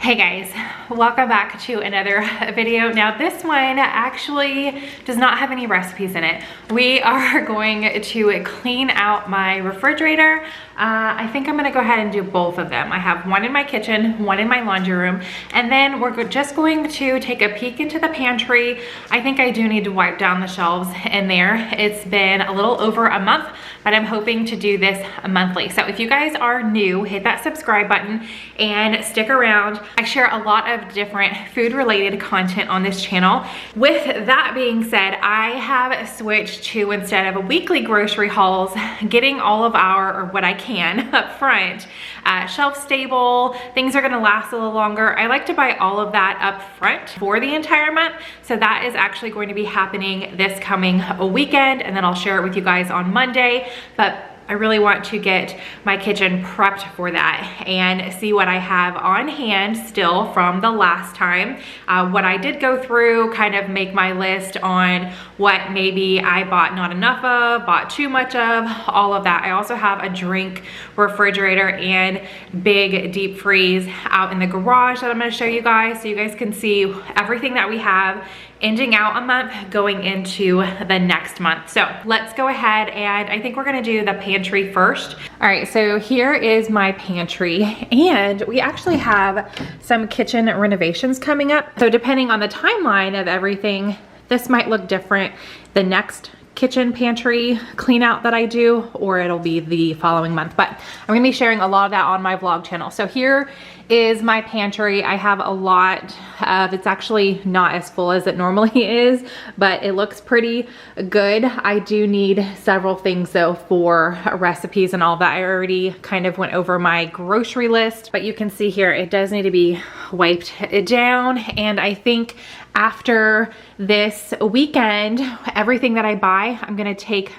Hey guys, welcome back to another video. Now this one actually does not have any recipes in it. We are going to clean out my refrigerator. I think I'm gonna go ahead and do both of them. I have one in my kitchen, one in my laundry room, and then we're just going to take a peek into the pantry. I think I do need to wipe down the shelves in there. It's been a little over a month, but I'm hoping to do this monthly. So if you guys are new, hit that subscribe button and stick around. I share a lot of different food related content on this channel. With that being said, I have switched to, instead of a weekly grocery hauls, getting all of our, or what I can up front, shelf stable, things are gonna last a little longer. I like to buy all of that up front for the entire month. So that is actually going to be happening this coming weekend, and then I'll share it with you guys on Monday. But I really want to get my kitchen prepped for that and see what I have on hand still from the last time. What I did go through, kind of make my list on what maybe I bought not enough of, bought too much of, all of that. I also have a drink refrigerator and big deep freeze out in the garage that I'm gonna show you guys so you guys can see everything that we have ending out a month going into the next month. So let's go ahead, and I think we're gonna do the pantry first. All right, so here is my pantry, and we actually have some kitchen renovations coming up. So depending on the timeline of everything, this might look different the next kitchen pantry clean out that I do, or it'll be the following month, but I'm gonna be sharing a lot of that on my vlog channel. So here is my pantry. I have a lot of, it's actually not as full as it normally is, but it looks pretty good. I do need several things though for recipes and all that. I already kind of went over my grocery list, but you can see here it does need to be wiped down. And I think after this weekend, everything that I buy, I'm gonna take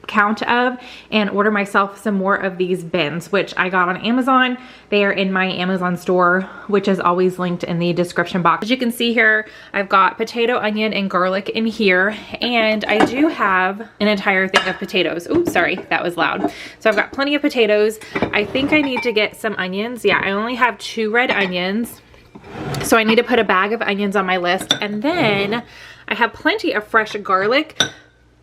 count of and order myself some more of these bins, which I got on Amazon. They are in my Amazon store, which is always linked in the description box. As you can see here, I've got potato, onion, and garlic in here, and I do have an entire thing of potatoes. Oops, sorry, that was loud. So I've got plenty of potatoes. I think I need to get some onions. Yeah, I only have 2 red onions, so I need to put a bag of onions on my list. And then I have plenty of fresh garlic,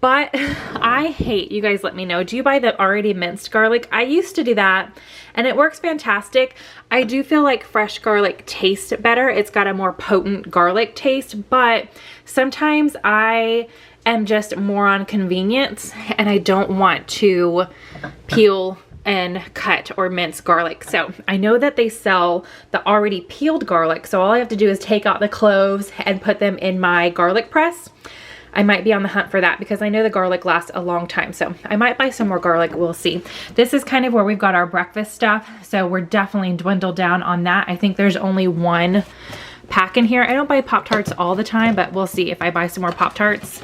but I hate, you guys let me know, do you buy the already minced garlic? I used to do that and it works fantastic. I do feel like fresh garlic tastes better. It's got a more potent garlic taste, but sometimes I am just more on convenience and I don't want to peel and cut or mince garlic. So I know that they sell the already peeled garlic, so all I have to do is take out the cloves and put them in my garlic press. I might be on the hunt for that because I know the garlic lasts a long time. So I might buy some more garlic, we'll see. This is kind of where we've got our breakfast stuff. So we're definitely dwindled down on that. I think there's only 1 pack in here. I don't buy Pop-Tarts all the time, but we'll see if I buy some more Pop-Tarts.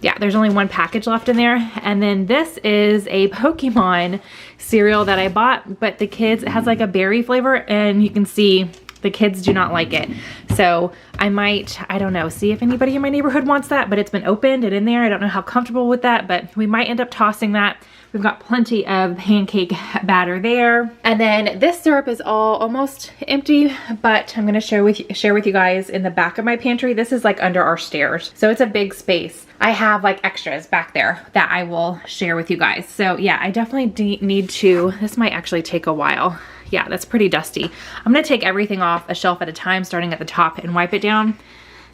Yeah, there's only 1 package left in there. And then this is a Pokemon cereal that I bought, but the kids, it has like a berry flavor, and you can see the kids do not like it. So I might, I don't know, see if anybody in my neighborhood wants that, but it's been opened and in there. I don't know how comfortable with that, but we might end up tossing that. We've got plenty of pancake batter there. And then this syrup is almost empty, but I'm gonna share with you guys in the back of my pantry. This is like under our stairs, so it's a big space. I have like extras back there that I will share with you guys. So yeah, I definitely need to, this might actually take a while. Yeah, that's pretty dusty. I'm gonna take everything off a shelf at a time, starting at the top, and wipe it down.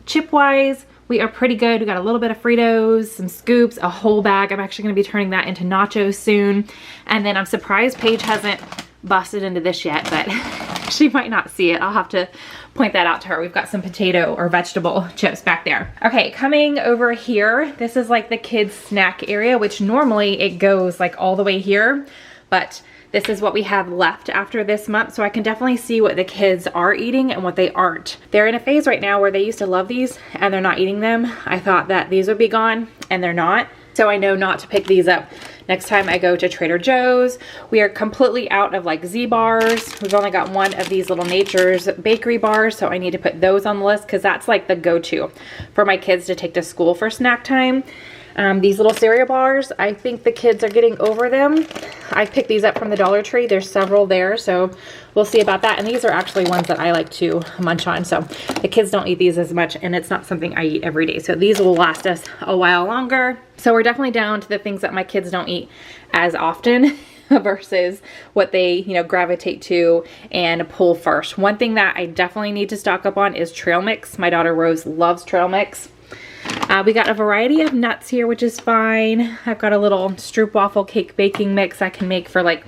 Chip wise, we are pretty good. We got a little bit of Fritos, some scoops, a whole bag. I'm actually gonna be turning that into nachos soon. And then I'm surprised Paige hasn't busted into this yet, but she might not see it. I'll have to point that out to her. We've got some potato or vegetable chips back there. Okay, coming over here, this is like the kids' snack area, which normally it goes like all the way here, but this is what we have left after this month, so I can definitely see what the kids are eating and what they aren't. They're in a phase right now where they used to love these and they're not eating them. I thought that these would be gone and they're not. So I know not to pick these up next time I go to Trader Joe's. We are completely out of like Z bars. We've only got 1 of these little Nature's bakery bars, so I need to put those on the list because that's like the go-to for my kids to take to school for snack time. These little cereal bars, I think the kids are getting over them. I picked these up from the Dollar Tree. There's several there, so we'll see about that. And these are actually ones that I like to munch on. So the kids don't eat these as much, and it's not something I eat every day. So these will last us a while longer. So we're definitely down to the things that my kids don't eat as often versus what they, you know, gravitate to and pull first. One thing that I definitely need to stock up on is trail mix. My daughter Rose loves trail mix. We got a variety of nuts here, which is fine. I've got a little stroopwafel cake baking mix I can make for like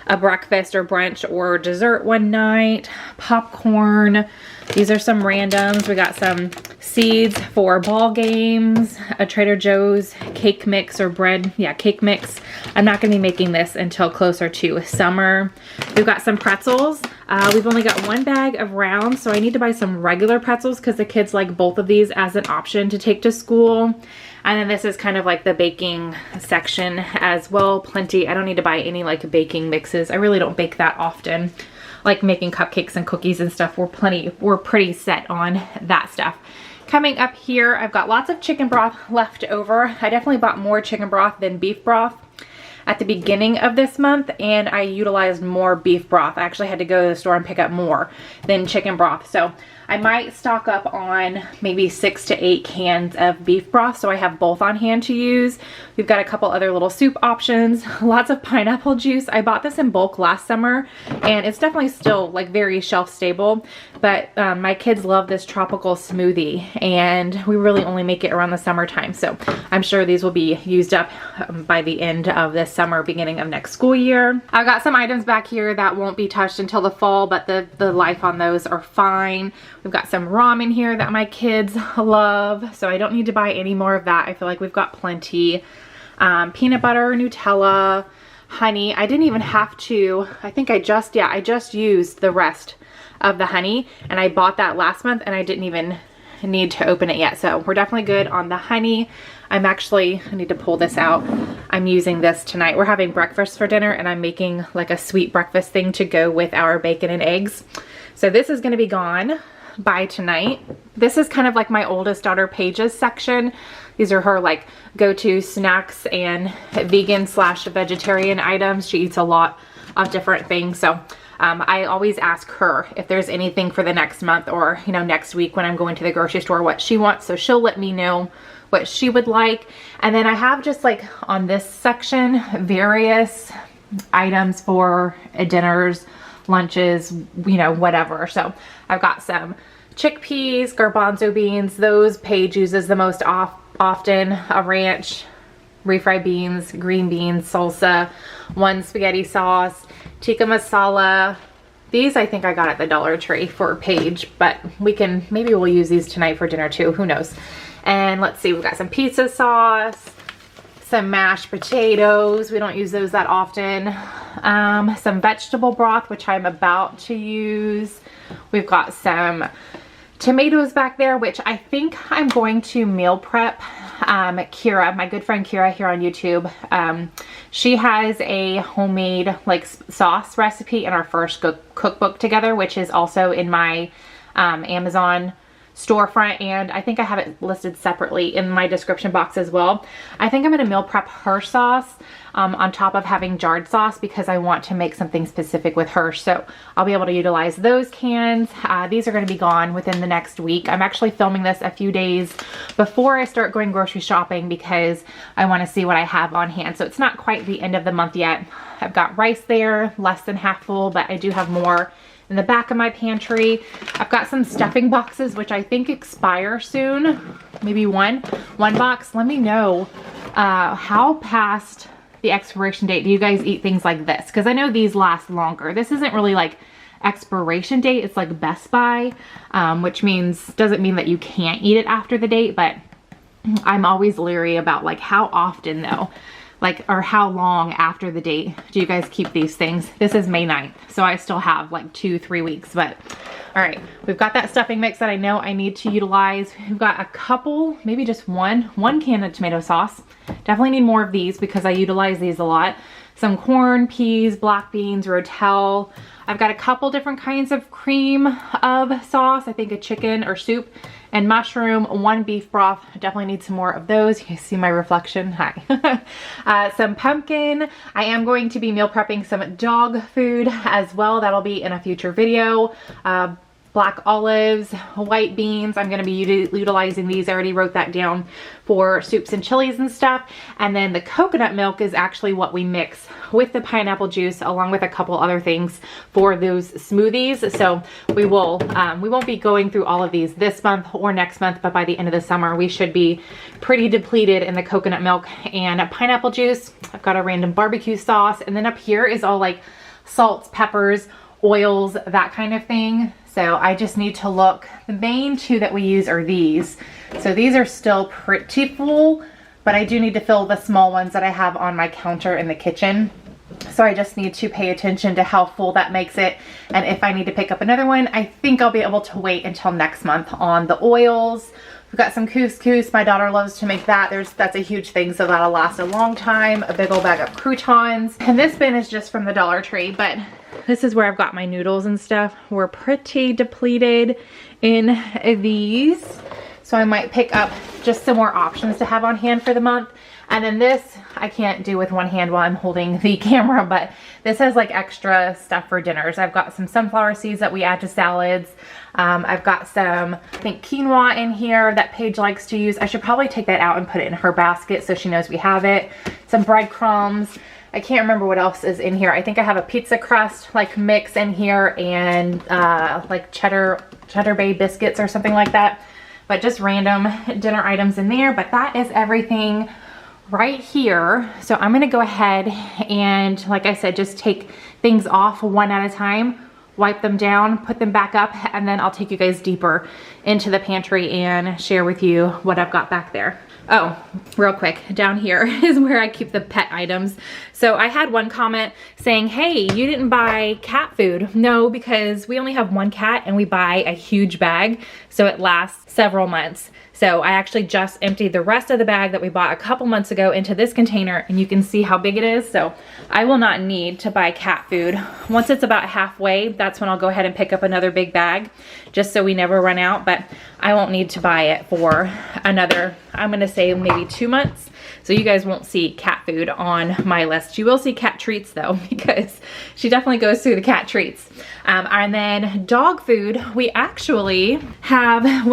a breakfast or brunch or dessert one night. Popcorn. These are some randoms. We got some seeds for ball games, a Trader Joe's cake mix or bread. Yeah, cake mix. I'm not going to be making this until closer to summer. We've got some pretzels. We've only got one bag of rounds, so I need to buy some regular pretzels because the kids like both of these as an option to take to school. And then this is kind of like the baking section as well. Plenty. I don't need to buy any like baking mixes. I really don't bake that often. Like making cupcakes and cookies and stuff. We're pretty set on that stuff. Coming up here, I've got lots of chicken broth left over. I definitely bought more chicken broth than beef broth at the beginning of this month, and I utilized more beef broth. I actually had to go to the store and pick up more than chicken broth. So I might stock up on maybe 6 to 8 cans of beef broth so I have both on hand to use. We've got a couple other little soup options, lots of pineapple juice. I bought this in bulk last summer and it's definitely still like very shelf stable, but my kids love this tropical smoothie and we really only make it around the summertime. So I'm sure these will be used up by the end of this summer, beginning of next school year. I've got some items back here that won't be touched until the fall, but the life on those are fine. We've got some ramen here that my kids love, so I don't need to buy any more of that. I feel like we've got plenty. Peanut butter, Nutella, honey. I didn't even have to, I think I just used the rest of the honey, and I bought that last month and I didn't even need to open it yet. So we're definitely good on the honey. I need to pull this out. I'm using this tonight. We're having breakfast for dinner and I'm making like a sweet breakfast thing to go with our bacon and eggs. So this is gonna be gone by tonight. This is kind of like my oldest daughter Paige's section. These are her like go-to snacks and vegan/vegetarian items. She eats a lot of different things. So I always ask her if there's anything for the next month or, you know, next week when I'm going to the grocery store, what she wants. So she'll let me know what she would like. And then I have just like on this section, various items for dinners, lunches, you know, whatever. So I've got some chickpeas, garbanzo beans. Those Paige uses the most often. A ranch, refried beans, green beans, salsa, one spaghetti sauce, tikka masala. These I think I got at the Dollar Tree for Paige, but maybe we'll use these tonight for dinner too, who knows. And let's see, we've got some pizza sauce, some mashed potatoes. We don't use those that often. Some vegetable broth, which I'm about to use. We've got some tomatoes back there, which I think I'm going to meal prep. Kira, my good friend Kira here on YouTube, she has a homemade like sauce recipe in our first cookbook together, which is also in my Amazon storefront, and I think I have it listed separately in my description box as well. I think I'm going to meal prep her sauce on top of having jarred sauce because I want to make something specific with her. So I'll be able to utilize those cans. These are going to be gone within the next week. I'm actually filming this a few days before I start going grocery shopping because I want to see what I have on hand. So it's not quite the end of the month yet. I've got rice there, less than half full, but I do have more in the back of my pantry. I've got some stuffing boxes, which I think expire soon. Maybe one box. Let me know how past the expiration date do you guys eat things like this? Because I know these last longer. This isn't really like expiration date. It's like Best By, which doesn't mean that you can't eat it after the date, but I'm always leery about like how often though. Or how long after the date do you guys keep these things? This is May 9th, so I still have like 2-3 weeks, but all right, we've got that stuffing mix that I know I need to utilize. We've got a couple, maybe just one can of tomato sauce. Definitely need more of these because I utilize these a lot. Some corn, peas, black beans, rotel. I've got a couple different kinds of cream of sauce. I think a chicken or soup and mushroom, 1 beef broth. I definitely need some more of those. You see my reflection? Hi. Some pumpkin. I am going to be meal prepping some dog food as well. That'll be in a future video. Black olives, white beans. I'm going to be utilizing these. I already wrote that down for soups and chilies and stuff. And then the coconut milk is actually what we mix with the pineapple juice along with a couple other things for those smoothies. So we won't be going through all of these this month or next month, but by the end of the summer we should be pretty depleted in the coconut milk and pineapple juice. I've got a random barbecue sauce, and then up here is all like salts, peppers, oils, that kind of thing. So I just need to look. The main two that we use are these. So these are still pretty full, but I do need to fill the small ones that I have on my counter in the kitchen. So I just need to pay attention to how full that makes it. And if I need to pick up another one, I think I'll be able to wait until next month on the oils. We've got some couscous. My daughter loves to make that. That's a huge thing, so that'll last a long time. A big old bag of croutons. And this bin is just from the Dollar Tree, but this is where I've got my noodles and stuff. We're pretty depleted in these. So I might pick up just some more options to have on hand for the month. And then this, I can't do with one hand while I'm holding the camera, but this has like extra stuff for dinners. I've got some sunflower seeds that we add to salads. I've got some, I think, quinoa in here that Paige likes to use. I should probably take that out and put it in her basket so she knows we have it. Some breadcrumbs. I can't remember what else is in here. I think I have a pizza crust like mix in here and like cheddar bay biscuits or something like that. But just random dinner items in there. But that is everything right here. So I'm gonna go ahead and, like I said, just take things off one at a time, wipe them down, put them back up, and then I'll take you guys deeper into the pantry and share with you what I've got back there. Oh, real quick, down here is where I keep the pet items. So I had one comment saying, hey, you didn't buy cat food. No, because we only have one cat and we buy a huge bag, so it lasts several months. So I actually just emptied the rest of the bag that we bought a couple months ago into this container, and you can see how big it is. So I will not need to buy cat food. Once it's about halfway, that's when I'll go ahead and pick up another big bag, just so we never run out. But I won't need to buy it for another, I'm gonna say maybe 2 months. So you guys won't see cat food on my list. You will see cat treats though, because she definitely goes through the cat treats. And then dog food, we actually have,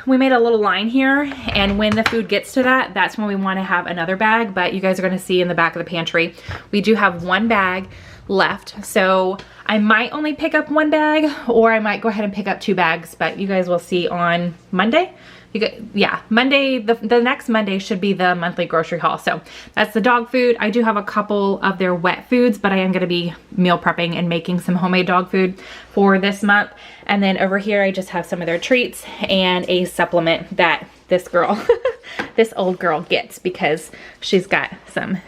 we made a little line here, and when the food gets to that, that's when we want to have another bag. But you guys are going to see in the back of the pantry, we do have one bag left. So I might only pick up one bag, or I might go ahead and pick up 2 bags, but you guys will see on Monday. Yeah, Monday, the next Monday should be the monthly grocery haul. So that's the dog food. I do have a couple of their wet foods, but I am gonna be meal prepping and making some homemade dog food for this month. And then over here, I just have some of their treats and a supplement that this girl, this old girl gets because she's got some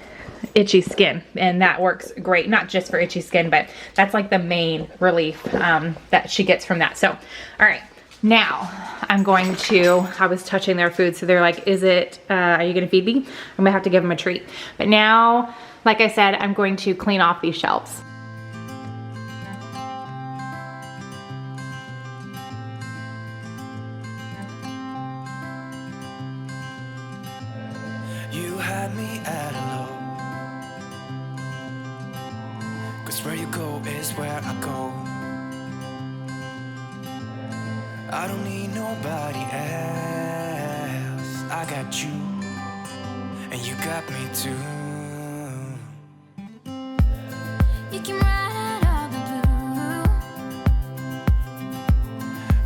itchy skin, and that works great, not just for itchy skin, but that's like the main relief that she gets from that. So, all right. Now I'm going to, I was touching their food, so they're like, is it, are you gonna feed me? I'm gonna have to give them a treat. But now, like I said, I'm going to clean off these shelves. You had me at a low, 'cause where you go is where I go. I don't need nobody else. I got you, and you got me too. You can ride all the blue.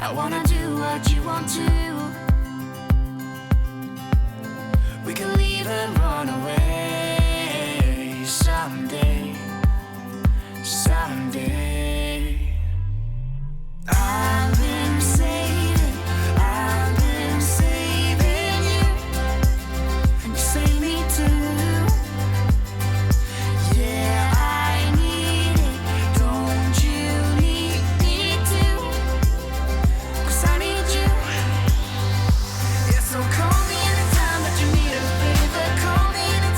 I wanna do what you want to. We can leave and run away someday, someday. I've been saving you, and you save me too. Yeah, I need it, don't you need me too? 'Cause I need you. Yeah, so call me anytime that you need a favor, call me anytime.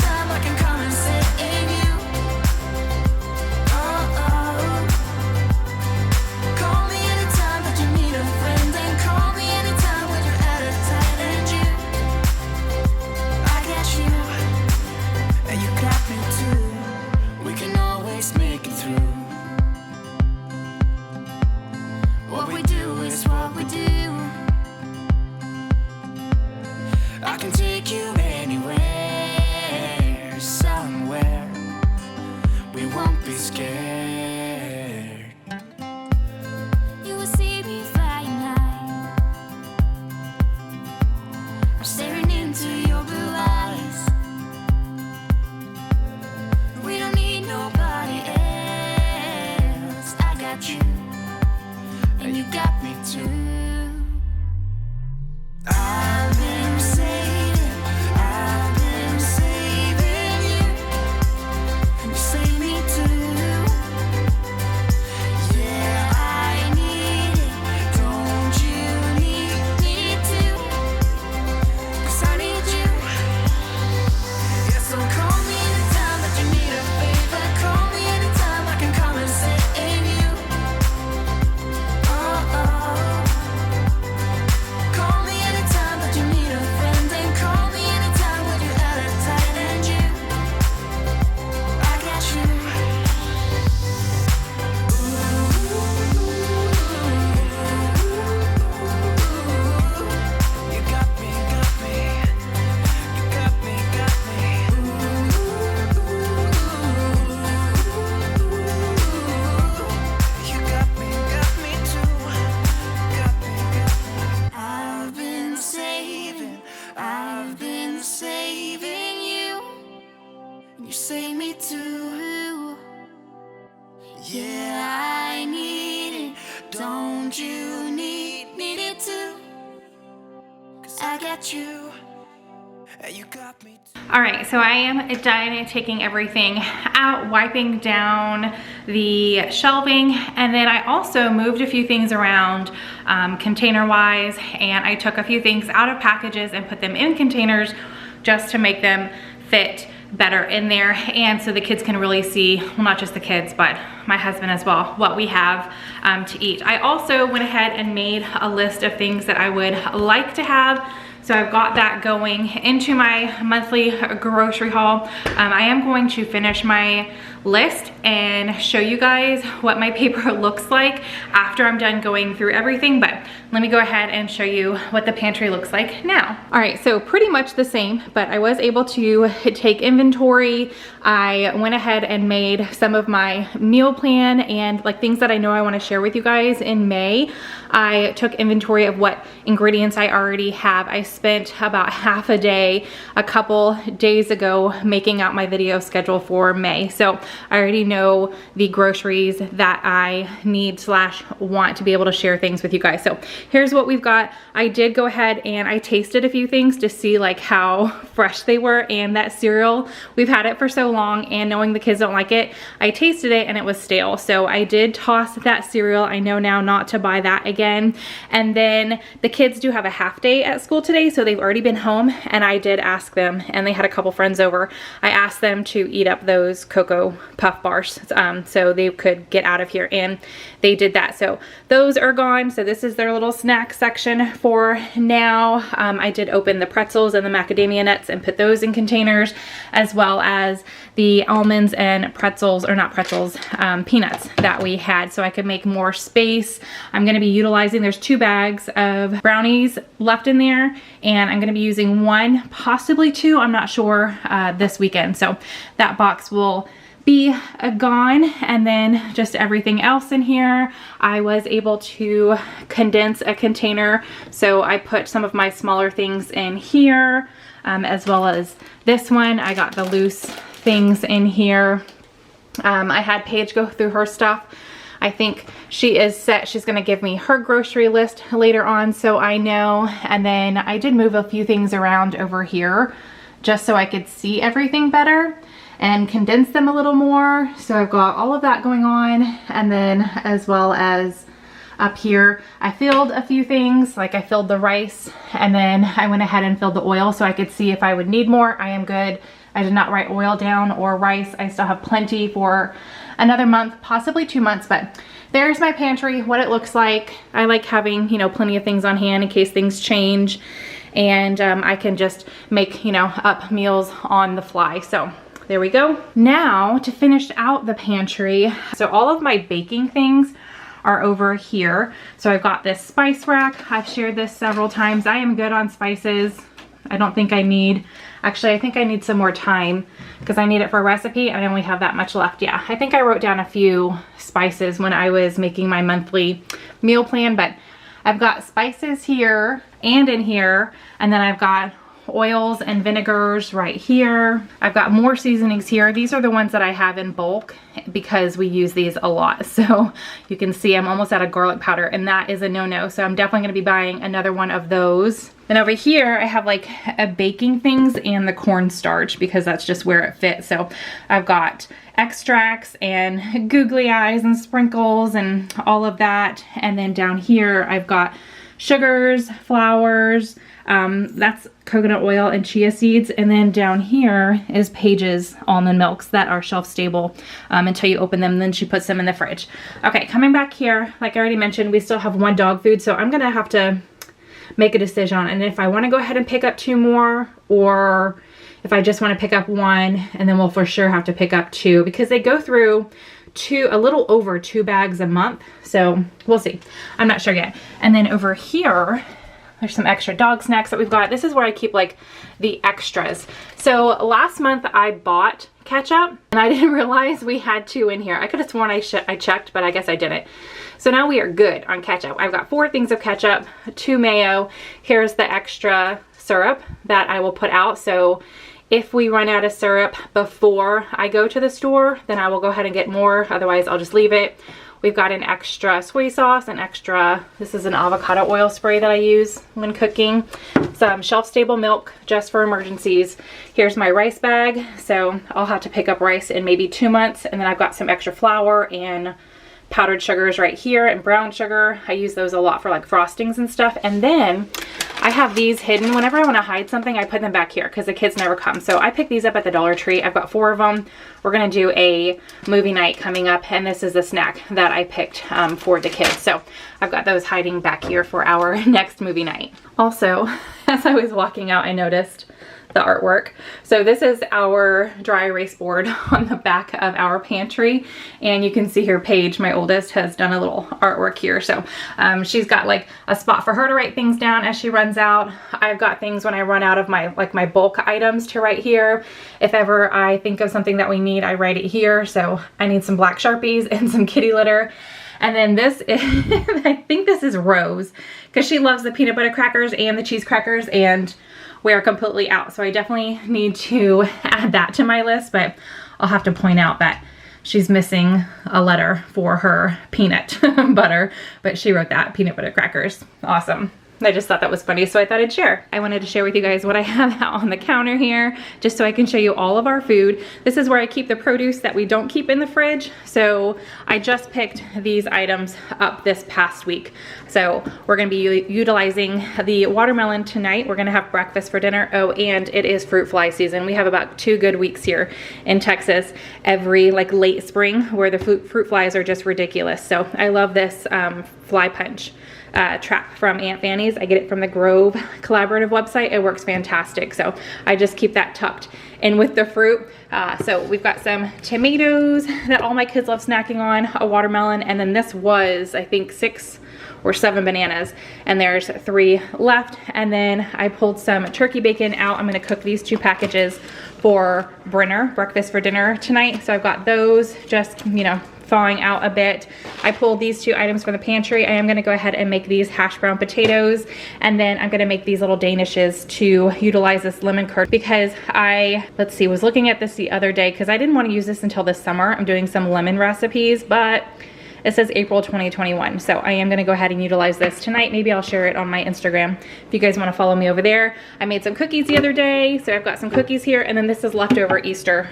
got me too. I've been saving you, and you save me too. Yeah, I need it, don't you need me too? 'Cause I need you. Yeah, so call me anytime that you need a favor. Call me anytime I can come and save you. Call me anytime that you need a friend, and call me anytime when you're at a tight end. I got you. You got me, got me. You got me, got me. You got me too. Got me, got me. I've been saving you, and you save me too. Yeah, I need it, don't you need it too? 'Cause I got you, and you got me too. All right, so I am done taking everything out, wiping down the shelving, and then I also moved a few things around container-wise, and I took a few things out of packages and put them in containers just to make them fit better in there, and so the kids can really see, well, not just the kids, but my husband as well, what we have to eat. I also went ahead and made a list of things that I would like to have. So I've got that going into my monthly grocery haul. I am going to finish my list and show you guys what my paper looks like after I'm done going through everything, but let me go ahead and show you what the pantry looks like now. All right, so pretty much the same, but I was able to take inventory. I went ahead and made some of my meal plan and like things that I know I want to share with you guys in May. I took inventory of what ingredients I already have. I spent about half a day a couple days ago making out my video schedule for May. So I already know the groceries that I need / want to be able to share things with you guys. So here's what we've got. I did go ahead and I tasted a few things to see like how fresh they were, and that cereal, we've had it for so long, and knowing the kids don't like it, I tasted it and it was stale. So I did toss that cereal. I know now not to buy that again. And then the kids do have a half day at school today, so they've already been home, and I did ask them, and they had a couple friends over, I asked them to eat up those Cocoa Puff bars so they could get out of here, and they did that. So those are gone. So this is their little snack section for now. I did open the pretzels and the macadamia nuts and put those in containers, as well as the almonds and pretzels, or not pretzels, peanuts that we had, so I could make more space. I'm going to be utilizing, there's 2 bags of brownies left in there, and I'm going to be using 1, possibly 2, I'm not sure, this weekend. So that box will be gone, and then just everything else in here. I was able to condense a container, so I put some of my smaller things in here, as well as this one. I got the loose things in here. I had Paige go through her stuff. I think she is set. She's gonna give me her grocery list later on, so I know. And then I did move a few things around over here just so I could see everything better and condense them a little more. So I've got all of that going on. And then as well as up here, I filled a few things, like I filled the rice, and then I went ahead and filled the oil so I could see if I would need more. I am good. I did not write oil down or rice. I still have plenty for another month, possibly 2 months, but there's my pantry, what it looks like. I like having, you know, plenty of things on hand in case things change, and I can just make, you know, up meals on the fly. So there we go. Now to finish out the pantry, so all of my baking things are over here. So I've got this spice rack. I've shared this several times. I am good on spices. I don't think I need, actually I think I need some more time because I need it for a recipe and I only have that much left. Yeah, I think I wrote down a few spices when I was making my monthly meal plan, but I've got spices here and in here, and then I've got oils and vinegars right here. I've got more seasonings here. These are the ones that I have in bulk because we use these a lot. So you can see I'm almost out of garlic powder, and that is a no-no. So I'm definitely gonna be buying another one of those. And over here, I have like a baking things and the cornstarch because that's just where it fits. So I've got extracts and googly eyes and sprinkles and all of that. And then down here, I've got sugars, flours, that's coconut oil and chia seeds. And then down here is Paige's almond milks that are shelf stable until you open them. Then she puts them in the fridge. Okay, coming back here, like I already mentioned, we still have one dog food. So I'm gonna have to make a decision on, and if I want to go ahead and pick up 2 more, or if I just want to pick up 1, and then we'll for sure have to pick up 2 because they go through a little over 2 bags a month. So we'll see. I'm not sure yet. And then over here, there's some extra dog snacks that we've got. This is where I keep like the extras. So last month I bought ketchup and I didn't realize we had 2 in here. I could have sworn I checked, but I guess I didn't. So now we are good on ketchup. I've got 4 things of ketchup, 2 mayo. Here's the extra syrup that I will put out. So if we run out of syrup before I go to the store, then I will go ahead and get more. Otherwise, I'll just leave it. We've got an extra soy sauce, an extra, this is an avocado oil spray that I use when cooking. Some shelf-stable milk just for emergencies. Here's my rice bag. So I'll have to pick up rice in maybe 2 months. And then I've got some extra flour and powdered sugars right here, and brown sugar. I use those a lot for like frostings and stuff. And then I have these hidden. Whenever I want to hide something, I put them back here because the kids never come. So I pick these up at the Dollar Tree. I've got 4 of them. We're going to do a movie night coming up, and this is the snack that I picked for the kids. So I've got those hiding back here for our next movie night. Also, as I was walking out, I noticed the artwork. So this is our dry erase board on the back of our pantry, and you can see here Paige, my oldest, has done a little artwork here. So she's got like a spot for her to write things down as she runs out. I've got things when I run out of my bulk items to write here. If ever I think of something that we need, I write it here. So I need some black Sharpies and some kitty litter. And then this is, I think this is Rose, because she loves the peanut butter crackers and the cheese crackers, and we are completely out. So I definitely need to add that to my list, but I'll have to point out that she's missing a letter for her peanut butter, but she wrote that, peanut butter crackers. Awesome. I just thought that was funny, so I thought I'd share. I wanted to share with you guys what I have out on the counter here, just so I can show you all of our food. This is where I keep the produce that we don't keep in the fridge. So I just picked these items up this past week. So we're gonna be utilizing the watermelon tonight. We're gonna have breakfast for dinner. Oh, and it is fruit fly season. We have about 2 good weeks here in Texas every like late spring where the fruit flies are just ridiculous. So I love this fly punch trap from Aunt Fanny's. I get it from the Grove Collaborative website. It works fantastic. So I just keep that tucked in with the fruit. So we've got some tomatoes that all my kids love snacking on, a watermelon, and then this was, I think, 6 or 7 bananas, and there's 3 left. And then I pulled some turkey bacon out. I'm gonna cook these 2 packages for breakfast for dinner tonight. So I've got those just, you know, thawing out a bit. I pulled these 2 items from the pantry. I am gonna go ahead and make these hash brown potatoes, and then I'm gonna make these little danishes to utilize this lemon curd because I, let's see, was looking at this the other day because I didn't want to use this until this summer. I'm doing some lemon recipes, but it says April 2021. So I am gonna go ahead and utilize this tonight. Maybe I'll share it on my Instagram if you guys wanna follow me over there. I made some cookies the other day, so I've got some cookies here, and then this is leftover Easter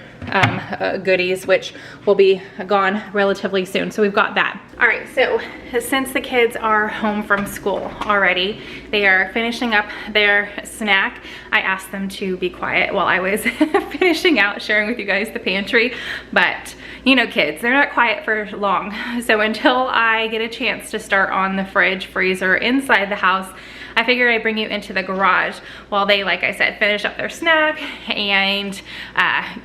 goodies, which will be gone relatively soon. So we've got that. All right, so since the kids are home from school already, they are finishing up their snack. I asked them to be quiet while I was finishing out sharing with you guys the pantry, but you know kids, they're not quiet for long. So until I get a chance to start on the fridge, freezer inside the house, I figured I'd bring you into the garage while they, like I said, finish up their snack and,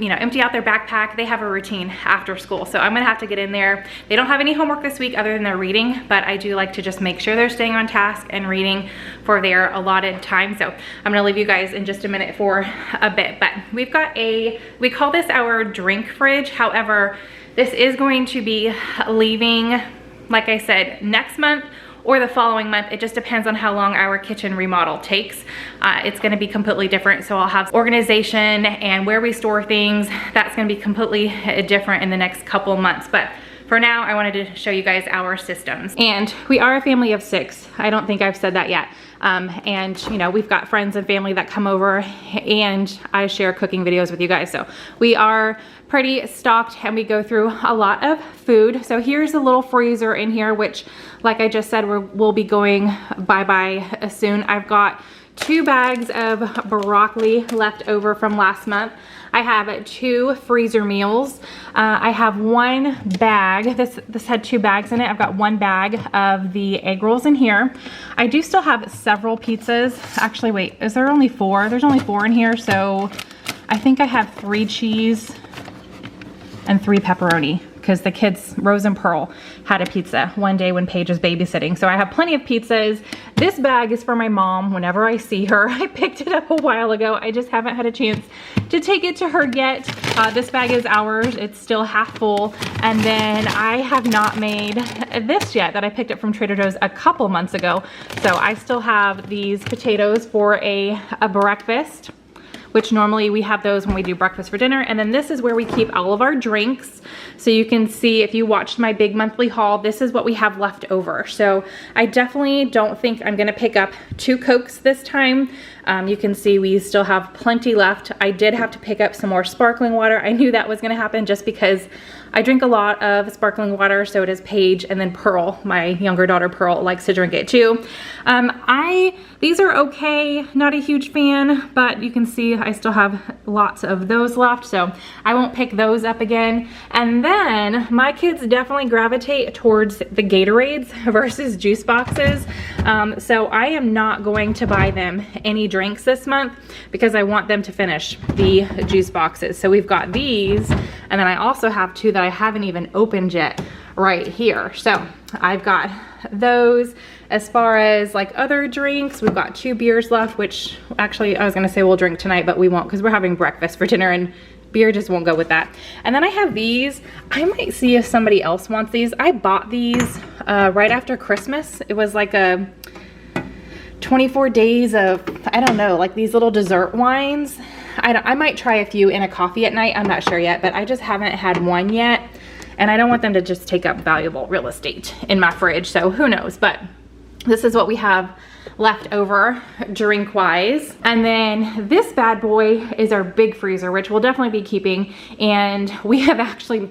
you know, empty out their backpack. They have a routine after school, so I'm gonna have to get in there. They don't have any homework this week other than their reading, but I do like to just make sure they're staying on task and reading for their allotted time. So I'm gonna leave you guys in just a minute for a bit, but we've got we call this our drink fridge. However, this is going to be leaving, like I said, next month or the following month. It just depends on how long our kitchen remodel takes. It's gonna be completely different. So I'll have organization and where we store things. That's gonna be completely different in the next couple of months. But for now, I wanted to show you guys our systems. And we are a family of 6. I don't think I've said that yet. And you know, we've got friends and family that come over, and I share cooking videos with you guys. So we are pretty stocked, and we go through a lot of food. So here's a little freezer in here, which, like I just said, we'll be going bye-bye soon. I've got 2 bags of broccoli left over from last month. I have 2 freezer meals. I have 1 bag. This had 2 bags in it. I've got 1 bag of the egg rolls in here. I do still have several pizzas. Actually, wait, is there only 4? There's only 4 in here, so I think I have 3 cheese and 3 pepperoni, because the kids, Rose and Pearl, had a pizza one day when Paige was babysitting. So I have plenty of pizzas. This bag is for my mom whenever I see her. I picked it up a while ago. I just haven't had a chance to take it to her yet. This bag is ours. It's still half full. And then I have not made this yet that I picked up from Trader Joe's a couple months ago. So I still have these potatoes for a breakfast, which normally we have those when we do breakfast for dinner. And then this is where we keep all of our drinks. So you can see, if you watched my big monthly haul, this is what we have left over. So I definitely don't think I'm gonna pick up 2 Cokes this time. You can see we still have plenty left. I did have to pick up some more sparkling water. I knew that was gonna happen just because I drink a lot of sparkling water, so does Paige, and then Pearl, my younger daughter Pearl, likes to drink it too. These are okay, not a huge fan, but you can see I still have lots of those left, so I won't pick those up again. And then my kids definitely gravitate towards the Gatorades versus juice boxes. So I am not going to buy them any drinks this month because I want them to finish the juice boxes. So we've got these, and then I also have 2 that I haven't even opened yet right here. So I've got those. As far as like other drinks, we've got 2 beers left, which actually I was gonna say we'll drink tonight, but we won't because we're having breakfast for dinner and beer just won't go with that. And then I have these. I might see if somebody else wants these. I bought these right after Christmas. It was like a 24 days of, I don't know, like these little dessert wines. I might try a few in a coffee at night. I'm not sure yet, but I just haven't had one yet. And I don't want them to just take up valuable real estate in my fridge. So who knows, but this is what we have left over drink wise. And then this bad boy is our big freezer, which we'll definitely be keeping. And we have actually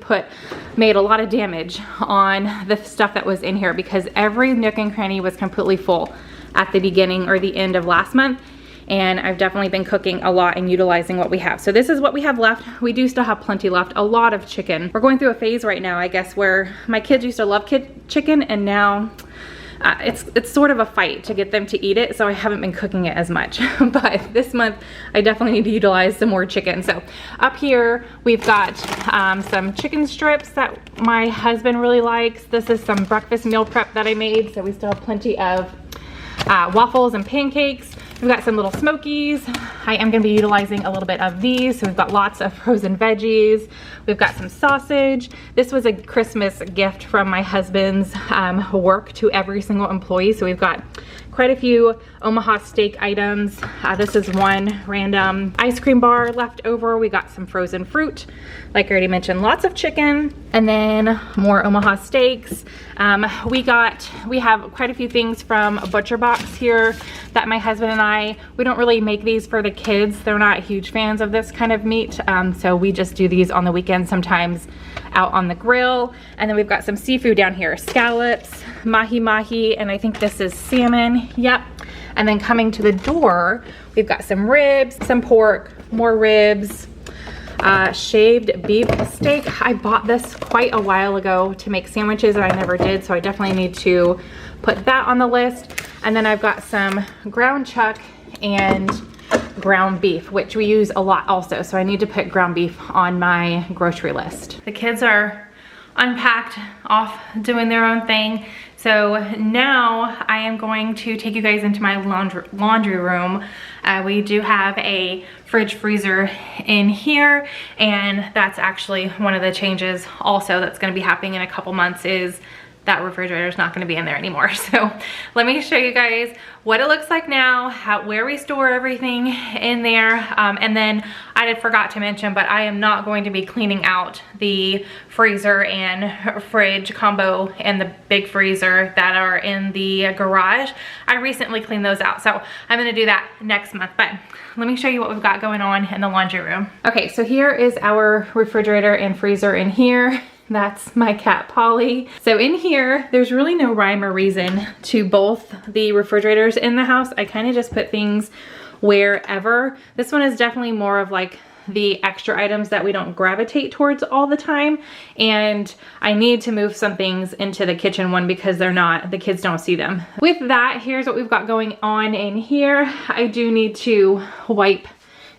made a lot of damage on the stuff that was in here because every nook and cranny was completely full at the beginning or the end of last month. And I've definitely been cooking a lot and utilizing what we have. So this is what we have left. We do still have plenty left, a lot of chicken. We're going through a phase right now, I guess, where my kids used to love chicken, and now it's sort of a fight to get them to eat it, so I haven't been cooking it as much. But this month, I definitely need to utilize some more chicken. So up here, we've got some chicken strips that my husband really likes. This is some breakfast meal prep that I made, so we still have plenty of waffles and pancakes. We've got some little smokies. I am gonna be utilizing a little bit of these. So we've got lots of frozen veggies. We've got some sausage. This was a Christmas gift from my husband's work to every single employee. So we've got quite a few Omaha steak items. This is one random ice cream bar left over. We got some frozen fruit. Like I already mentioned, lots of chicken, and then more Omaha steaks. We have quite a few things from Butcher Box here that my husband and we don't really make these for the kids. They're not huge fans of this kind of meat. So we just do these on the weekend, sometimes out on the grill. And then we've got some seafood down here, scallops, mahi-mahi, and I think this is salmon. Yep. And then coming to the door, we've got some ribs, some pork, more ribs, shaved beef steak. I bought this quite a while ago to make sandwiches, and I never did, so I definitely need to put that on the list. And then I've got some ground chuck and ground beef, which we use a lot also, so I need to put ground beef on my grocery list. The kids are unpacked, off doing their own thing. So now I am going to take you guys into my laundry room. We do have a fridge freezer in here, and that's actually one of the changes also that's going to be happening in a couple months is that refrigerator is not going to be in there anymore. So let me show you guys what it looks like now, where we store everything in there. And then I forgot to mention, but I am not going to be cleaning out the freezer and fridge combo and the big freezer that are in the garage. I recently cleaned those out, so I'm going to do that next month. But let me show you what we've got going on in the laundry room. Okay, so here is our refrigerator and freezer in here. That's my cat Polly. So in here, there's really no rhyme or reason to both the refrigerators in the house. I kind of just put things wherever. This one is definitely more of like the extra items that we don't gravitate towards all the time. And I need to move some things into the kitchen one because the kids don't see them. With that, here's what we've got going on in here. I do need to wipe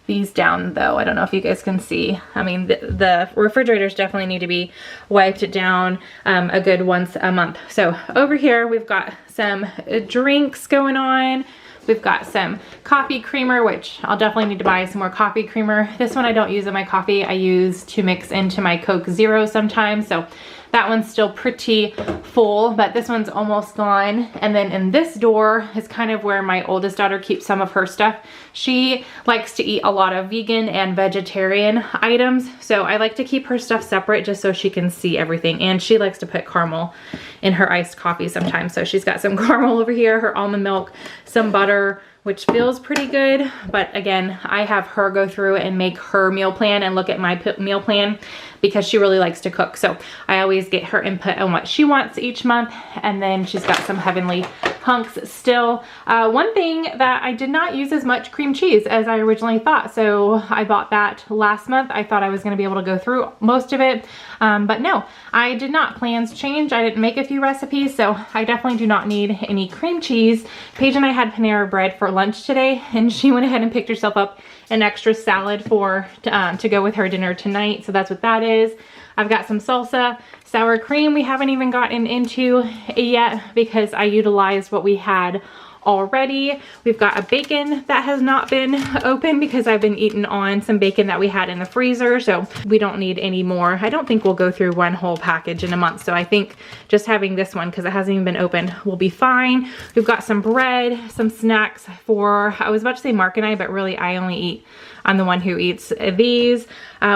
these down though. I don't know if you guys can see. I mean, the refrigerators definitely need to be wiped down a good once a month. So over here, we've got some drinks going on. We've got some coffee creamer, which I'll definitely need to buy some more coffee creamer. This one I don't use in my coffee. I use to mix into my Coke Zero sometimes. So that one's still pretty full, but this one's almost gone. And then in this door is kind of where my oldest daughter keeps some of her stuff. She likes to eat a lot of vegan and vegetarian items. So I like to keep her stuff separate just so she can see everything. And she likes to put caramel in her iced coffee sometimes. So she's got some caramel over here, her almond milk, some butter, which feels pretty good. But again, I have her go through and make her meal plan and look at my meal plan because she really likes to cook. So I always get her input on what she wants each month. And then she's got some Heavenly Hunks still. One thing that I did not use as much cream cheese as I originally thought. So I bought that last month. I thought I was gonna be able to go through most of it. But no, I did not. Plans changed. I didn't make a few recipes, so I definitely do not need any cream cheese. Paige and I had Panera bread for lunch today, and she went ahead and picked herself up an extra salad to go with her dinner tonight. So that's what that is. I've got some salsa, sour cream we haven't even gotten into yet because I utilized what we had already. We've got a bacon that has not been opened because I've been eating on some bacon that we had in the freezer, so we don't need any more. I don't think we'll go through one whole package in a month, so I think just having this one because it hasn't even been opened will be fine. We've got some bread, some snacks for, I was about to say Mark and I, but really I only eat, I'm the one who eats these.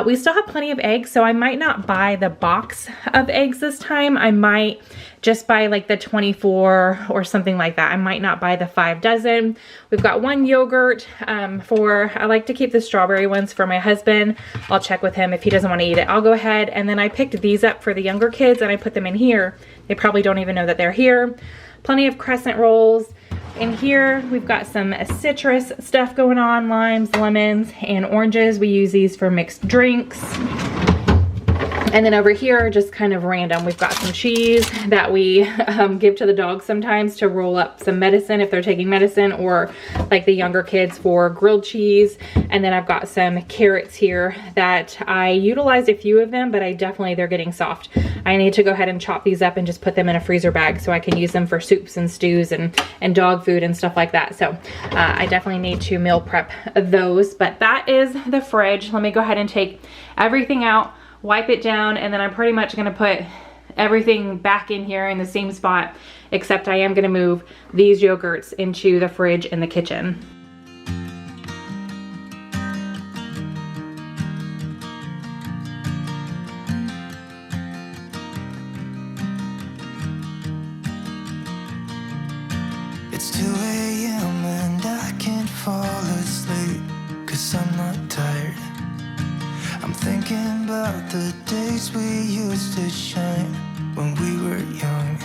We still have plenty of eggs, so I might not buy the box of eggs this time. I might just buy like the 24 or something like that. I might not buy the 5 dozen. We've got one yogurt I like to keep the strawberry ones for my husband. I'll check with him if he doesn't want to eat it. I'll go ahead, and then I picked these up for the younger kids and I put them in here. They probably don't even know that they're here. Plenty of crescent rolls. In here, we've got some citrus stuff going on, limes, lemons, and oranges. We use these for mixed drinks. And then over here, just kind of random, we've got some cheese that we give to the dogs sometimes to roll up some medicine if they're taking medicine, or like the younger kids for grilled cheese. And then I've got some carrots here that I utilized a few of them, but they're getting soft. I need to go ahead and chop these up and just put them in a freezer bag so I can use them for soups and stews and dog food and stuff like that. So I definitely need to meal prep those, but that is the fridge. Let me go ahead and take everything out, wipe it down, and then I'm pretty much gonna put everything back in here in the same spot, except I am gonna move these yogurts into the fridge in the kitchen. It's 2 a.m. and I can't fall asleep 'cause I'm not tired. I'm thinking about the days we used to shine when we were young.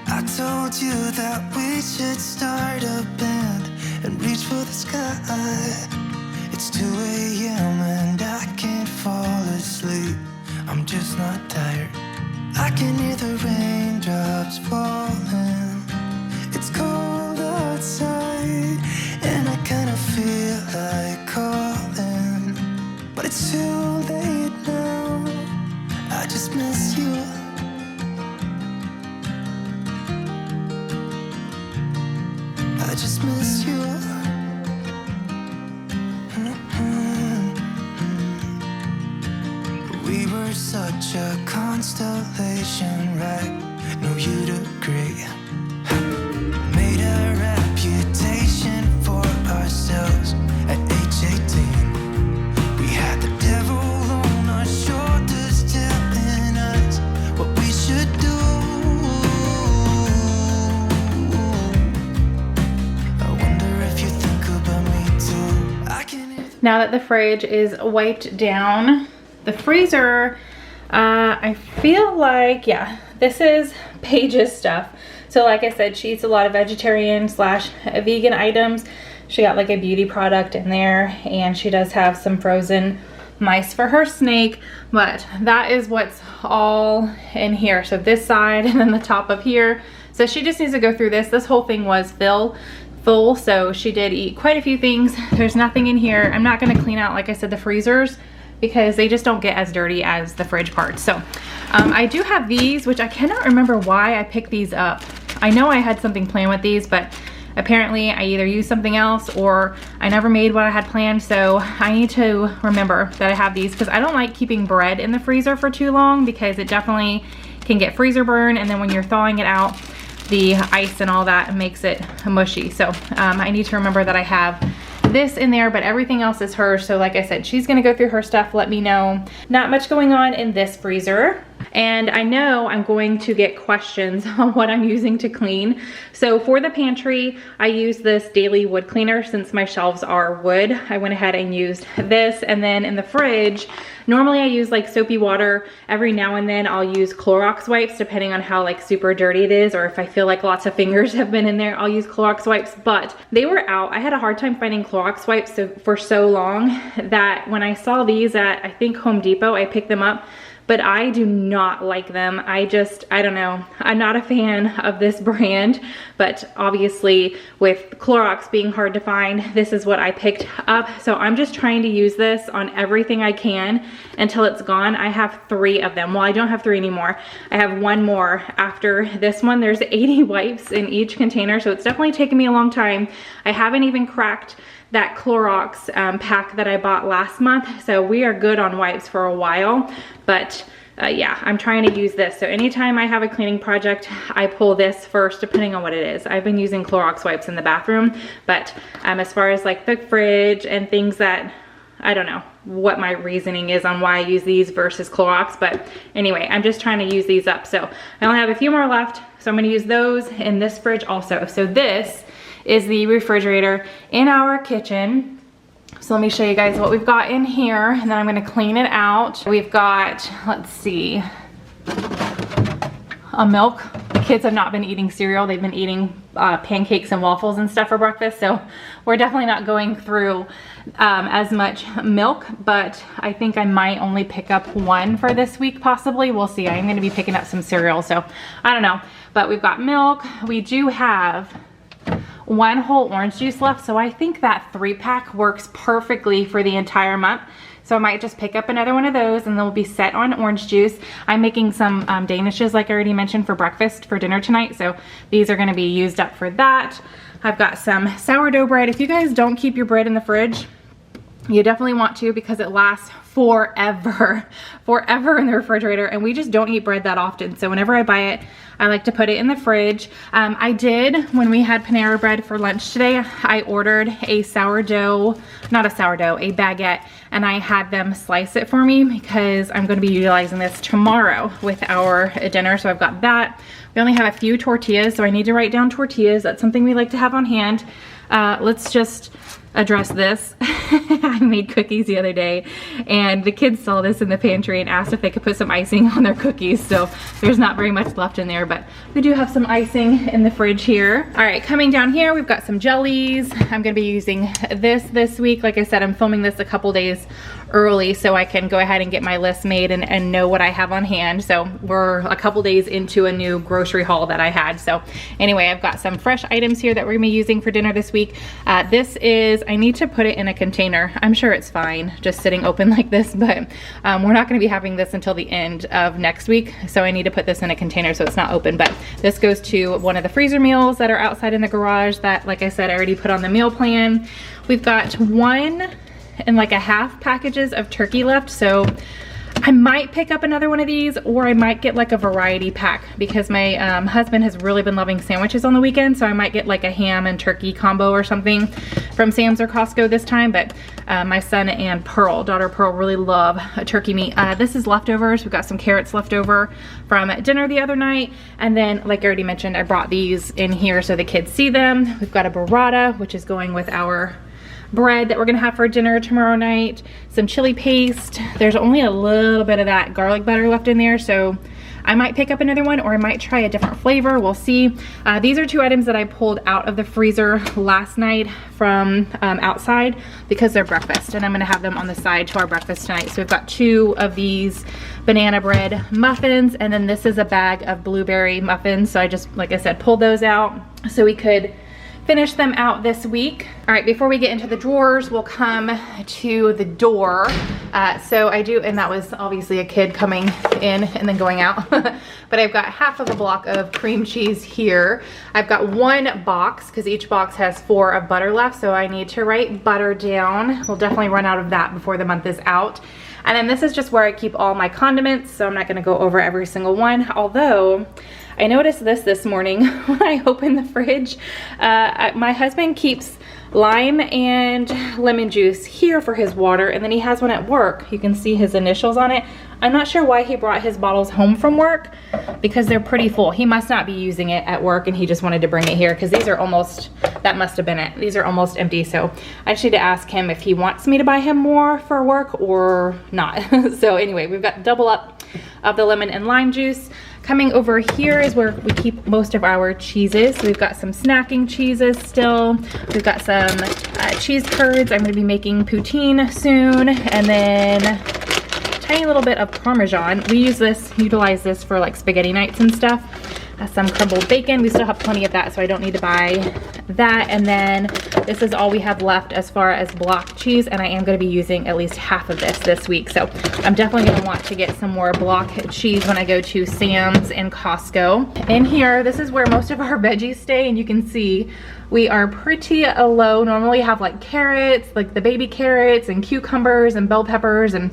I told you that we should start a band and reach for the sky. It's 2 a.m. and I can't fall asleep. I'm just not tired. I can hear the raindrops falling. It's cold outside and I kinda feel like calling, but it's too late now. I just miss you. I just miss you. We were such a constellation, right? No, you'd agree. Made a reputation for ourselves at age 18. We had the devil on our shoulders telling us what we should do. I wonder if you think about me too. I can hear Now that the fridge is wiped down, the freezer, I feel like, yeah, this is Paige's stuff. So like I said, she eats a lot of vegetarian slash vegan items. She got like a beauty product in there, and she does have some frozen mice for her snake, but that is what's all in here. So this side and then the top of here. So she just needs to go through this. This whole thing was full, so she did eat quite a few things. There's nothing in here. I'm not gonna clean out, like I said, the freezers, because they just don't get as dirty as the fridge parts. So I do have these, which I cannot remember why I picked these up. I know I had something planned with these, but apparently I either used something else or I never made what I had planned. So I need to remember that I have these, because I don't like keeping bread in the freezer for too long, because it definitely can get freezer burn, and then when you're thawing it out, the ice and all that makes it mushy. So I need to remember that I have this in there, but everything else is hers. So like I said, she's gonna go through her stuff, let me know. Not much going on in this freezer. And I know I'm going to get questions on what I'm using to clean. So for the pantry, I use this daily wood cleaner. Since my shelves are wood, I went ahead and used this. And then in the fridge, normally I use like soapy water. Every now and then I'll use Clorox wipes, depending on how like super dirty it is, or if I feel like lots of fingers have been in there, I'll use Clorox wipes. But they were out. I had a hard time finding Clorox wipes for so long that when I saw these at, I think, Home Depot, I picked them up. But I do not like them. I don't know. I'm not a fan of this brand, but obviously with Clorox being hard to find, this is what I picked up. So I'm just trying to use this on everything I can until it's gone. I have 3 of them. Well, I don't have 3 anymore. I have 1 more after this one. There's 80 wipes in each container, so it's definitely taken me a long time. I haven't even cracked that Clorox pack that I bought last month. So we are good on wipes for a while, but yeah, I'm trying to use this. So anytime I have a cleaning project, I pull this first, depending on what it is. I've been using Clorox wipes in the bathroom, but as far as like the fridge and things that, I don't know what my reasoning is on why I use these versus Clorox, but anyway, I'm just trying to use these up. So I only have a few more left, so I'm gonna use those in this fridge also. So this is the refrigerator in our kitchen. So let me show you guys what we've got in here, and then I'm gonna clean it out. We've got, let's see, a milk. The kids have not been eating cereal. They've been eating pancakes and waffles and stuff for breakfast. So we're definitely not going through as much milk, but I think I might only pick up 1 for this week, possibly. We'll see. I'm gonna be picking up some cereal, so I don't know. But we've got milk. We do have 1 whole orange juice left, so I think that 3-pack works perfectly for the entire month. So I might just pick up another one of those, and they'll be set on orange juice. I'm making some danishes, like I already mentioned, for breakfast for dinner tonight, so these are going to be used up for that. I've got some sourdough bread. If you guys don't keep your bread in the fridge, you definitely want to, because it lasts forever in the refrigerator, and we just don't eat bread that often. So whenever I buy it, I like to put it in the fridge. I did, when we had Panera bread for lunch today, I ordered a sourdough, not a sourdough, a baguette, and I had them slice it for me because I'm going to be utilizing this tomorrow with our dinner. So I've got that. We only have a few tortillas, so I need to write down tortillas. That's something we like to have on hand. Let's just address this. I made cookies the other day, and the kids saw this in the pantry and asked if they could put some icing on their cookies. So there's not very much left in there, but we do have some icing in the fridge here. All right, coming down here, we've got some jellies. I'm gonna be using this week. Like I said, I'm filming this a couple days early so I can go ahead and get my list made and know what I have on hand. So we're a couple days into a new grocery haul that I had. So anyway, I've got some fresh items here that we're gonna be using for dinner this week. This is, I need to put it in a container. I'm sure it's fine just sitting open like this, but we're not gonna be having this until the end of next week. So I need to put this in a container so it's not open. But this goes to one of the freezer meals that are outside in the garage that, like I said, I already put on the meal plan. We've got 1 and like a half packages of turkey left. So I might pick up another one of these, or I might get like a variety pack because my husband has really been loving sandwiches on the weekend, so I might get like a ham and turkey combo or something from Sam's or Costco this time. But my son and daughter Pearl really love a turkey meat. This is leftovers. We've got some carrots left over from dinner the other night, and then like I already mentioned, I brought these in here so the kids see them. We've got a burrata, which is going with our bread that we're gonna have for dinner tomorrow night, some chili paste. There's only a little bit of that garlic butter left in there, so I might pick up another one, or I might try a different flavor. We'll see. These are 2 items that I pulled out of the freezer last night from outside because they're breakfast, and I'm gonna have them on the side to our breakfast tonight. So we've got 2 of these banana bread muffins, and then this is a bag of blueberry muffins. So I just, like I said, pulled those out so we could finish them out this week. All right, before we get into the drawers, we'll come to the door. So I do, and that was obviously a kid coming in and then going out. But I've got half of a block of cream cheese here. I've got 1 box because each box has 4 of butter left. So I need to write butter down. We'll definitely run out of that before the month is out. And then this is just where I keep all my condiments. So I'm not gonna go over every single one, although I noticed this morning when I opened the fridge. My husband keeps lime and lemon juice here for his water, and then he has one at work. You can see his initials on it. I'm not sure why he brought his bottles home from work because they're pretty full. He must not be using it at work, and he just wanted to bring it here because these are almost, that must have been it. These are almost empty, so I just need to ask him if he wants me to buy him more for work or not. So anyway, we've got double up of the lemon and lime juice. Coming over here is where we keep most of our cheeses. So we've got some snacking cheeses still. We've got some cheese curds. I'm gonna be making poutine soon. And then a tiny little bit of Parmesan. We utilize this for like spaghetti nights and stuff. Some crumbled bacon. We still have plenty of that, so I don't need to buy that. And then this is all we have left as far as block cheese, and I am going to be using at least half of this week. So I'm definitely going to want to get some more block cheese when I go to Sam's and Costco. In here, this is where most of our veggies stay, and you can see we are pretty low. Normally have like carrots, like the baby carrots and cucumbers and bell peppers, and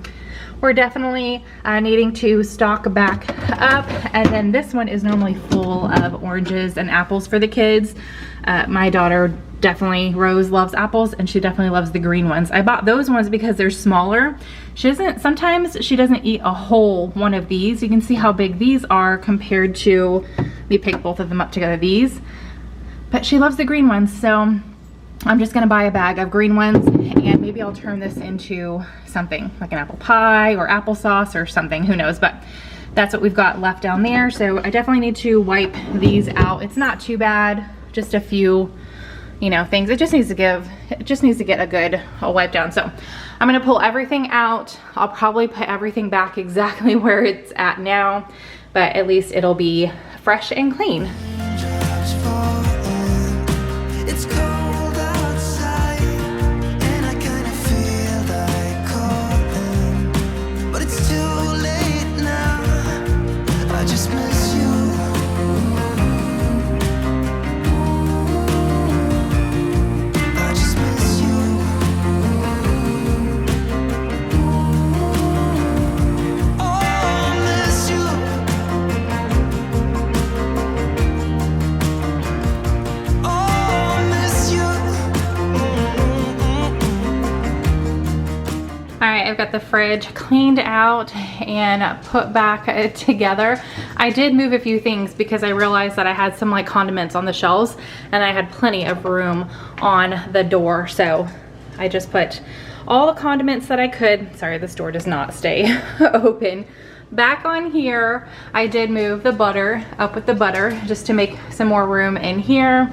we're definitely needing to stock back up. And then this one is normally full of oranges and apples for the kids. My daughter definitely, Rose, loves apples, and she definitely loves the green ones. I bought those ones because they're smaller. Sometimes she doesn't eat a whole one of these. You can see how big these are compared to, let me pick both of them up together, these. But she loves the green ones, so I'm just gonna buy a bag of green ones, and maybe I'll turn this into something like an apple pie or applesauce or something, who knows. But that's what we've got left down there. So I definitely need to wipe these out. It's not too bad, just a few, you know, things. It just needs to get a good wipe down. So I'm gonna pull everything out. I'll probably put everything back exactly where it's at now, but at least it'll be fresh and clean. I've got the fridge cleaned out and put back together. I did move a few things because I realized that I had some like condiments on the shelves, and I had plenty of room on the door. So I just put all the condiments that I could. Sorry, this door does not stay open. Back on here, I did move the butter up with the butter just to make some more room in here.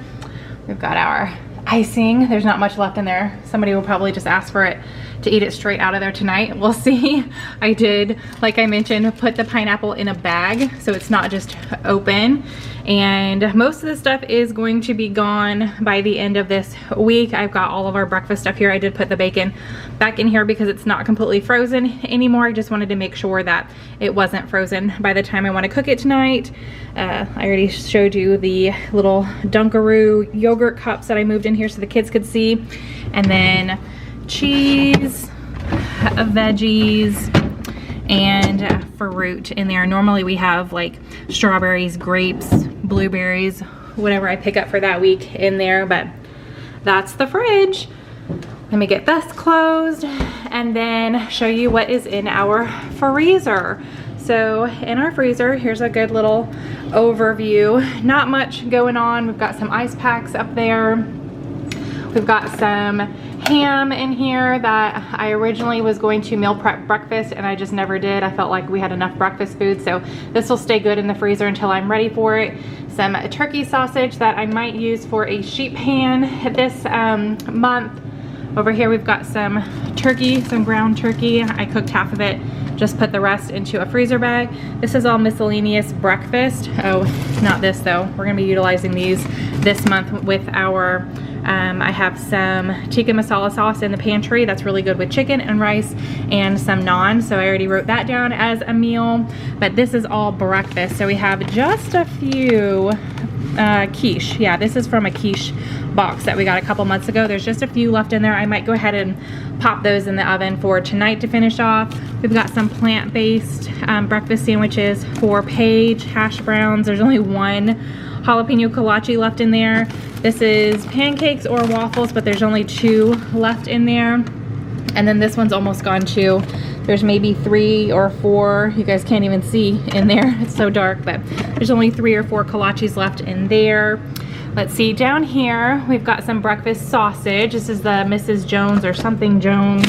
We've got our icing. There's not much left in there. Somebody will probably just ask for it to eat it straight out of there tonight. We'll see. I did, like I mentioned, put the pineapple in a bag so it's not just open. And most of the stuff is going to be gone by the end of this week. I've got all of our breakfast stuff here. I did put the bacon back in here because it's not completely frozen anymore. I just wanted to make sure that it wasn't frozen by the time I want to cook it tonight. I already showed you the little Dunkaroo yogurt cups that I moved in here so the kids could see. And then cheese, veggies, and fruit in there. Normally we have like strawberries, grapes, blueberries, whatever I pick up for that week in there, but that's the fridge. Let me get this closed and then show you what is in our freezer. So in our freezer, here's a good little overview. Not much going on. We've got some ice packs up there. We've got some ham in here that I originally was going to meal prep breakfast and I just never did. I felt like we had enough breakfast food, so this will stay good in the freezer until I'm ready for it. Some turkey sausage that I might use for a sheep pan this month. Over here we've got some turkey, some ground turkey. I cooked half of it, just put the rest into a freezer bag. This is all miscellaneous breakfast. Oh, not this though. We're gonna be utilizing these this month with our I have some tikka masala sauce in the pantry that's really good with chicken and rice and some naan, so I already wrote that down as a meal. But this is all breakfast, so we have just a few quiche. Yeah, this is from a quiche box that we got a couple months ago. There's just a few left in there. I might go ahead and pop those in the oven for tonight to finish off. We've got some plant-based breakfast sandwiches for Paige, hash browns. There's only one jalapeno kolache left in there. This is pancakes or waffles, but there's only 2 left in there. And then this one's almost gone too. There's maybe 3 or 4, you guys can't even see in there, it's so dark, but there's only 3 or 4 kolaches left in there. Let's see, down here, we've got some breakfast sausage. This is the Mrs. Jones or something Jones.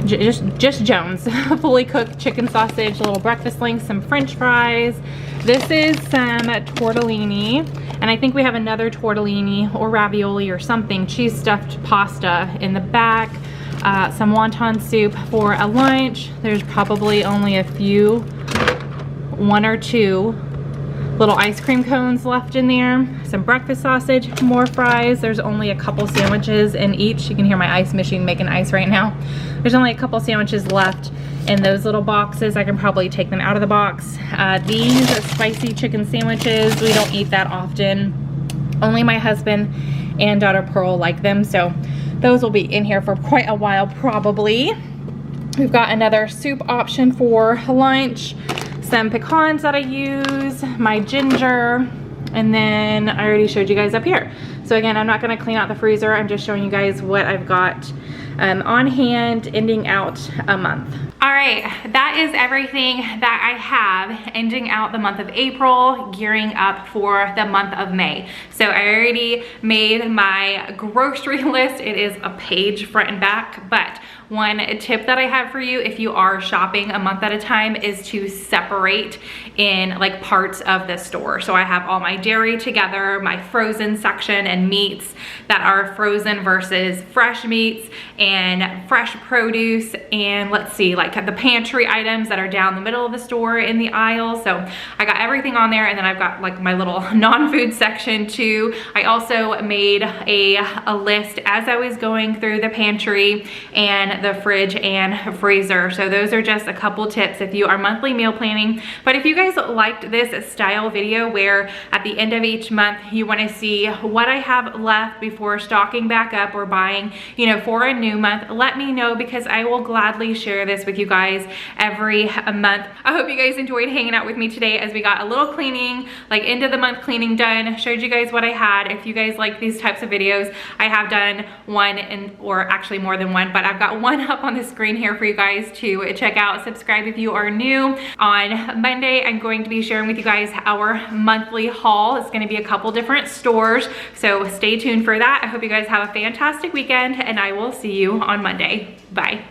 Just Jones. Fully cooked chicken sausage, little breakfast links, some french fries. This is some tortellini, and I think we have another tortellini or ravioli or something, cheese stuffed pasta in the back. Some wonton soup for a lunch. There's probably only a few, 1 or 2 little ice cream cones left in there. Some breakfast sausage, more fries. There's only a couple sandwiches in each. You can hear my ice machine making ice right now. There's only a couple sandwiches left in those little boxes. I can probably take them out of the box. These spicy chicken sandwiches, we don't eat that often. Only my husband and daughter Pearl like them, so those will be in here for quite a while probably. We've got another soup option for lunch. Some pecans that I use, my ginger, and then I already showed you guys up here. So again, I'm not gonna clean out the freezer. I'm just showing you guys what I've got on hand, ending out a month. All right, that is everything that I have ending out the month of April, gearing up for the month of May. So I already made my grocery list. It is a page front and back, but one tip that I have for you if you are shopping a month at a time is to separate in like parts of the store. So I have all my dairy together, my frozen section and meats that are frozen versus fresh meats and fresh produce, and let's see, like the pantry items that are down the middle of the store in the aisle. So I got everything on there, and then I've got like my little non-food section too. I also made a list as I was going through the pantry and the fridge and freezer. So those are just a couple tips if you are monthly meal planning. But if you guys liked this style video where at the end of each month you want to see what I have left before stocking back up or buying, you know, for a new month, let me know, because I will gladly share this with you guys every month. I hope you guys enjoyed hanging out with me today as we got a little cleaning, like end of the month cleaning done, showed you guys what I had. If you guys like these types of videos, I have done one, or actually more than one, but I've got one up on the screen here for you guys to check out. Subscribe if you are new. On Monday, I'm going to be sharing with you guys our monthly haul. It's going to be a couple different stores, so stay tuned for that. I hope you guys have a fantastic weekend, and I will see you on Monday. Bye.